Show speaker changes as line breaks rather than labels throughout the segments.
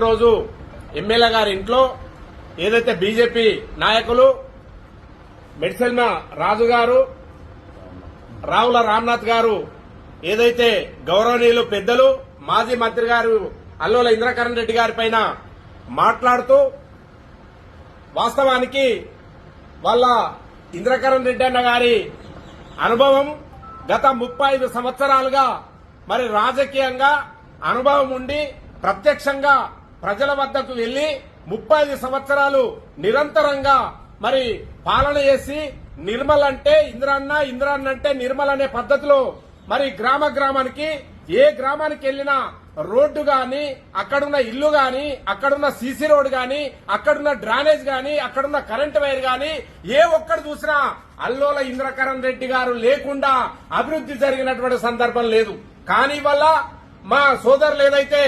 రోజు ఎమ్మెల్యే గారి ఇంట్లో ఏదైతే బీజేపీ నాయకులు మెడ్సెల్మ రాజు గారు, రావుల రామ్నాథ్ గారు ఏదైతే గౌరవనీయులు పెద్దలు మాజీ మంత్రి గారు అల్లోల ఇంద్రకరణ్ రెడ్డి గారి పైన మాట్లాడుతూ వాస్తవానికి వాళ్ళ ఇంద్రకరణ్ రెడ్డి అన్న గారి అనుభవం గత 35 సంవత్సరాలుగా మరి రాజకీయంగా అనుభవం ఉండి ప్రత్యక్షంగా ప్రజల వద్దకు వెళ్లి 35 సంవత్సరాలు నిరంతరంగా మరి పాలన చేసి నిర్మల్ అంటే ఇంద్రాన్న, ఇంద్రాన్న అంటే నిర్మల్ అనే పద్ధతిలో మరి గ్రామానికి ఏ గ్రామానికి వెళ్లినా రోడ్డు గాని, అక్కడున్న ఇల్లు గాని, అక్కడున్న సీసీ రోడ్ గాని, అక్కడున్న డ్రైనేజ్ గాని, అక్కడున్న కరెంట్ వైర్ గాని ఏ ఒక్కడు చూసినా అల్లోల ఇంద్రకరణ్ రెడ్డి గారు లేకుండా అభివృద్ది జరిగినటువంటి సందర్భం లేదు. కానీ వల్ల మా సోదరులు ఏదైతే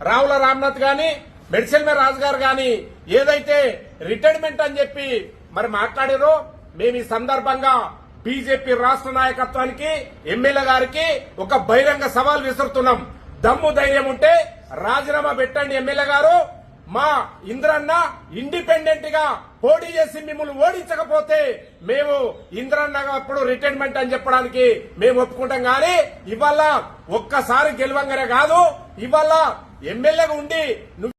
రావుల రామ్నాథ్ గాని, మెడ్సెల్మ రాజు గారు గాని ఏదైతే రిటైర్మెంట్ అని చెప్పి మరి మాట్లాడారో, మేము ఈ సందర్భంగా బీజేపీ రాష్ట్ర నాయకత్వానికి, ఎమ్మెల్యే గారికి ఒక బహిరంగ సవాల్ విసురుతున్నాం. దమ్ము ధైర్యం ఉంటే రాజీనామా పెట్టండి ఎమ్మెల్యే గారు. మా ఇంద్రన్న ఇండిపెండెంట్ గా పోటీ చేసి మిమ్మల్ని ఓడించకపోతే మేము ఇంద్రన్న అప్పుడు రిటైర్మెంట్ అని చెప్పడానికి మేము ఒప్పుకుంటాం. కానీ ఇవాళ ఒక్కసారి గెలవంగానే కాదు, ఇవాళ ఎమ్మెల్యేగా ఉండి